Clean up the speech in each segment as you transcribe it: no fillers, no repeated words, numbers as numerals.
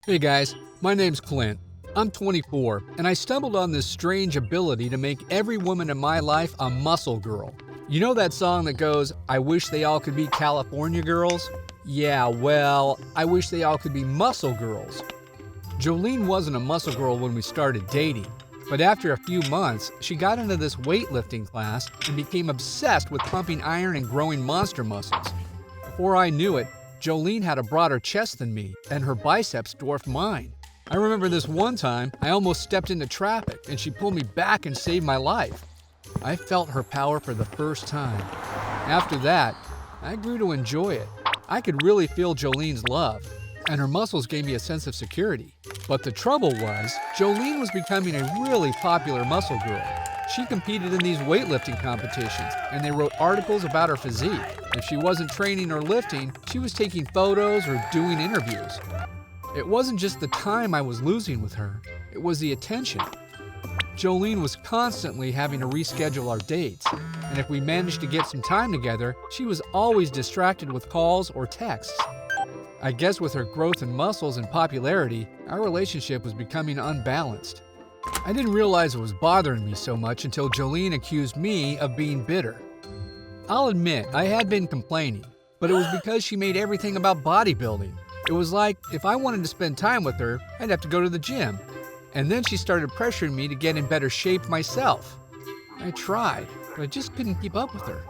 Hey guys, my name's Clint. I'm 24, and I stumbled on this strange ability to make every woman in my life a muscle girl. You know that song that goes, "I wish they all could be California girls"? Yeah, well, I wish they all could be muscle girls. Jolene wasn't a muscle girl when we started dating, but after a few months, she got into this weightlifting class and became obsessed with pumping iron and growing monster muscles. Before I knew it, Jolene had a broader chest than me, and her biceps dwarfed mine. I remember this one time, I almost stepped into traffic, and she pulled me back and saved my life. I felt her power for the first time. After that, I grew to enjoy it. I could really feel Jolene's love, and her muscles gave me a sense of security. But the trouble was, Jolene was becoming a really popular muscle girl. She competed in these weightlifting competitions, and they wrote articles about her physique. If she wasn't training or lifting, she was taking photos or doing interviews. It wasn't just the time I was losing with her, it was the attention. Jolene was constantly having to reschedule our dates, and if we managed to get some time together, she was always distracted with calls or texts. I guess with her growth in muscles and popularity, our relationship was becoming unbalanced. I didn't realize it was bothering me so much until Jolene accused me of being bitter. I'll admit, I had been complaining, but it was because she made everything about bodybuilding. It was like, if I wanted to spend time with her, I'd have to go to the gym. And then she started pressuring me to get in better shape myself. I tried, but I just couldn't keep up with her.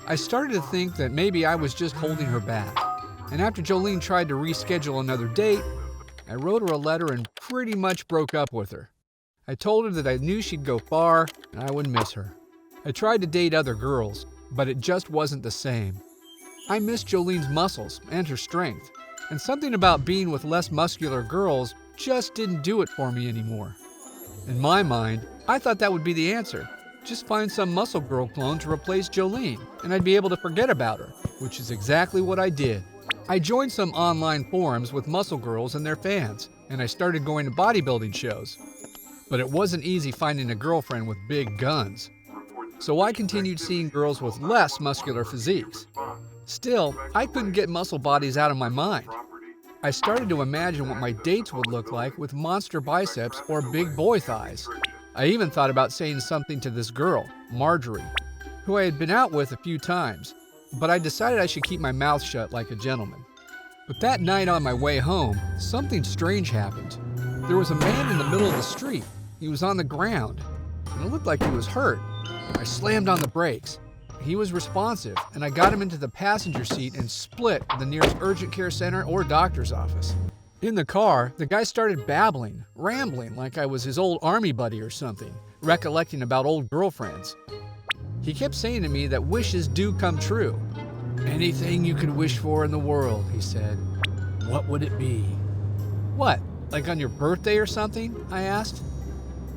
I started to think that maybe I was just holding her back. And after Jolene tried to reschedule another date, I wrote her a letter and pretty much broke up with her. I told her that I knew she'd go far and I would miss her. I tried to date other girls, but it just wasn't the same. I missed Jolene's muscles and her strength, and something about being with less muscular girls just didn't do it for me anymore. In my mind, I thought that would be the answer. Just find some muscle girl clone to replace Jolene, and I'd be able to forget about her, which is exactly what I did. I joined some online forums with muscle girls and their fans, and I started going to bodybuilding shows. But it wasn't easy finding a girlfriend with big guns. So I continued seeing girls with less muscular physiques. Still, I couldn't get muscle bodies out of my mind. I started to imagine what my dates would look like with monster biceps or big boy thighs. I even thought about saying something to this girl, Marjorie, who I had been out with a few times, but I decided I should keep my mouth shut like a gentleman. But that night on my way home, something strange happened. There was a man in the middle of the street. He was on the ground, and it looked like he was hurt. I slammed on the brakes. He was responsive, and I got him into the passenger seat and split to the nearest urgent care center or doctor's office. In the car, the guy started babbling, rambling like I was his old army buddy or something, recollecting about old girlfriends. He kept saying to me that wishes do come true. "Anything you could wish for in the world," he said. "What would it be?" "What, like on your birthday or something?" I asked.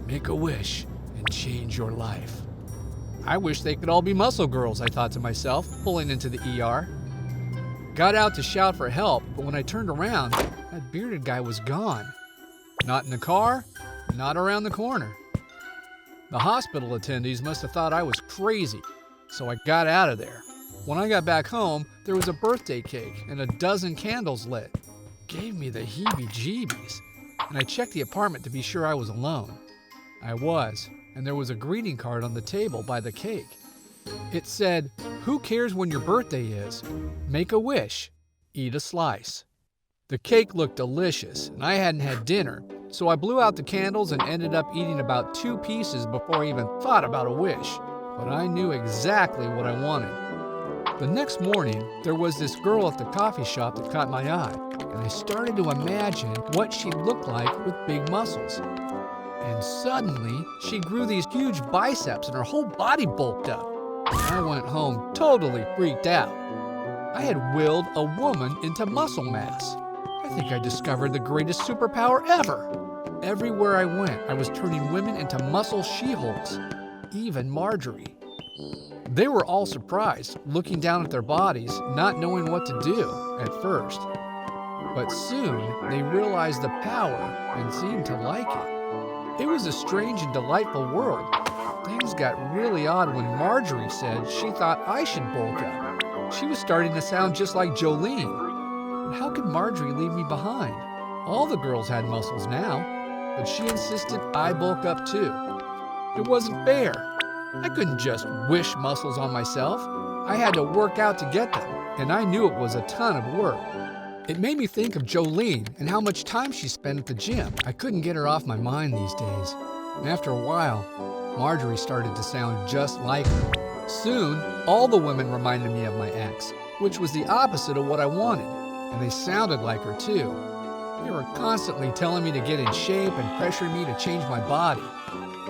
"Make a wish and change your life." I wish they could all be muscle girls, I thought to myself, pulling into the ER. Got out to shout for help, but when I turned around, that bearded guy was gone. Not in the car, not around the corner. The hospital attendees must have thought I was crazy, so I got out of there. When I got back home, there was a birthday cake and a dozen candles lit. Gave me the heebie-jeebies, and I checked the apartment to be sure I was alone. I was, and there was a greeting card on the table by the cake. It said, "Who cares when your birthday is? Make a wish. Eat a slice." The cake looked delicious, and I hadn't had dinner, so I blew out the candles and ended up eating about 2 pieces before I even thought about a wish. But I knew exactly what I wanted. The next morning, there was this girl at the coffee shop that caught my eye, and I started to imagine what she'd look like with big muscles. And suddenly, she grew these huge biceps and her whole body bulked up. I went home totally freaked out. I had willed a woman into muscle mass. I think I discovered the greatest superpower ever. Everywhere I went, I was turning women into muscle she-hulks, even Marjorie. They were all surprised, looking down at their bodies, not knowing what to do at first. But soon, they realized the power and seemed to like it. It was a strange and delightful world. Things got really odd when Marjorie said she thought I should bulk up. She was starting to sound just like Jolene. And how could Marjorie leave me behind? All the girls had muscles now, but she insisted I bulk up too. It wasn't fair. I couldn't just wish muscles on myself. I had to work out to get them, and I knew it was a ton of work. It made me think of Jolene and how much time she spent at the gym. I couldn't get her off my mind these days. And after a while, Marjorie started to sound just like her. Soon, all the women reminded me of my ex, which was the opposite of what I wanted, and they sounded like her too. They were constantly telling me to get in shape and pressuring me to change my body.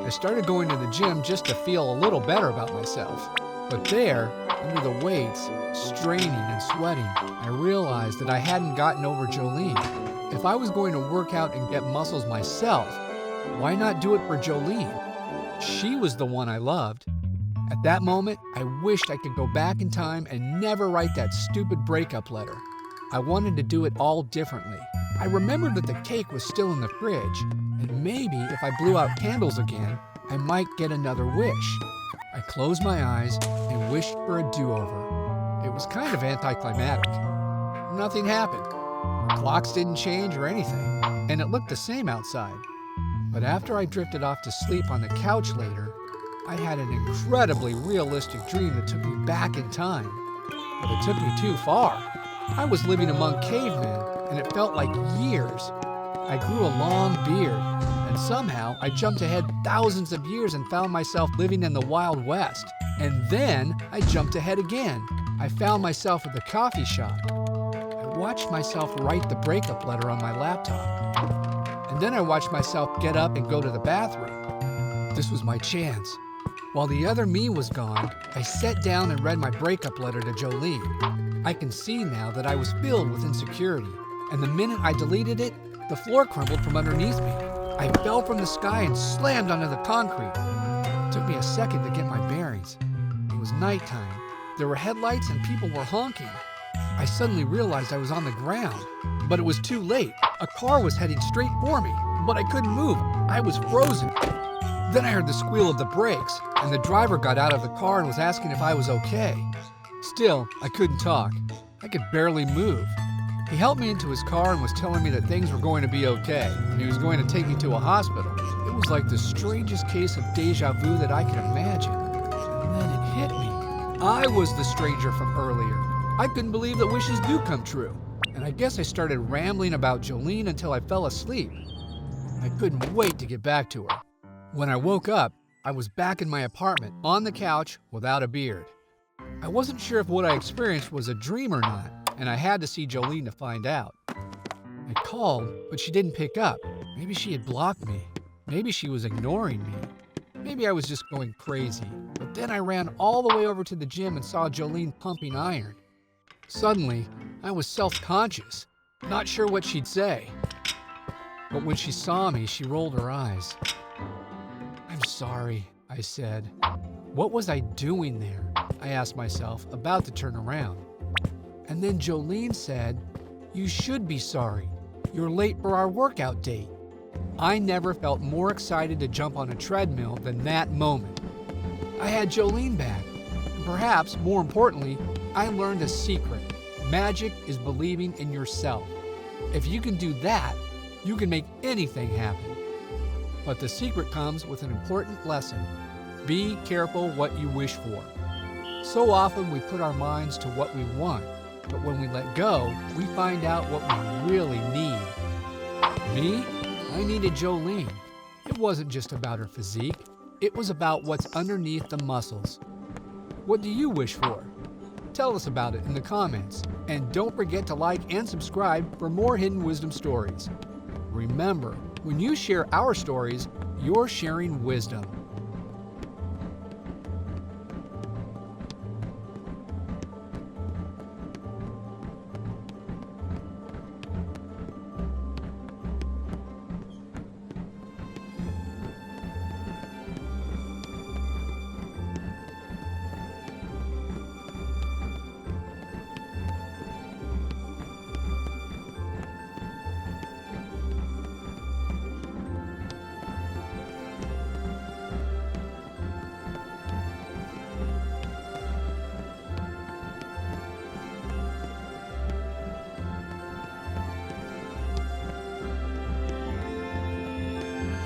I started going to the gym just to feel a little better about myself. But there, under the weights, straining and sweating, I realized that I hadn't gotten over Jolene. If I was going to work out and get muscles myself, why not do it for Jolene? She was the one I loved. At that moment, I wished I could go back in time and never write that stupid breakup letter. I wanted to do it all differently. I remembered that the cake was still in the fridge, and maybe if I blew out candles again, I might get another wish. I closed my eyes and wished for a do-over. It was kind of anticlimactic. Nothing happened. Clocks didn't change or anything, and it looked the same outside. But after I drifted off to sleep on the couch later, I had an incredibly realistic dream that took me back in time. But it took me too far. I was living among cavemen, and it felt like years. I grew a long beard, and somehow I jumped ahead thousands of years and found myself living in the Wild West. And then I jumped ahead again. I found myself at the coffee shop. I watched myself write the breakup letter on my laptop. And then I watched myself get up and go to the bathroom. This was my chance. While the other me was gone, I sat down and read my breakup letter to Jolene. I can see now that I was filled with insecurity, and the minute I deleted it, the floor crumbled from underneath me. I fell from the sky and slammed onto the concrete. It took me a second to get my bearings. It was nighttime. There were headlights and people were honking. I suddenly realized I was on the ground, but it was too late. A car was heading straight for me, but I couldn't move. I was frozen. Then I heard the squeal of the brakes, and the driver got out of the car and was asking if I was okay. Still, I couldn't talk. I could barely move. He helped me into his car and was telling me that things were going to be okay, and he was going to take me to a hospital. It was like the strangest case of deja vu that I could imagine. And then it hit me. I was the stranger from earlier. I couldn't believe that wishes do come true. And I guess I started rambling about Jolene until I fell asleep. I couldn't wait to get back to her. When I woke up, I was back in my apartment, on the couch, without a beard. I wasn't sure if what I experienced was a dream or not, and I had to see Jolene to find out. I called, but she didn't pick up. Maybe she had blocked me. Maybe she was ignoring me. Maybe I was just going crazy. But then I ran all the way over to the gym and saw Jolene pumping iron. Suddenly, I was self-conscious, not sure what she'd say. But when she saw me, she rolled her eyes. "I'm sorry," I said. What was I doing there? I asked myself, about to turn around. And then Jolene said, "You should be sorry. You're late for our workout date." I never felt more excited to jump on a treadmill than that moment. I had Jolene back. And perhaps, more importantly, I learned a secret. Magic is believing in yourself. If you can do that, you can make anything happen. But the secret comes with an important lesson. Be careful what you wish for. So often we put our minds to what we want, but when we let go, we find out what we really need. Me? I needed Jolene. It wasn't just about her physique. It was about what's underneath the muscles. What do you wish for? Tell us about it in the comments. And don't forget to like and subscribe for more hidden wisdom stories. Remember, when you share our stories, you're sharing wisdom.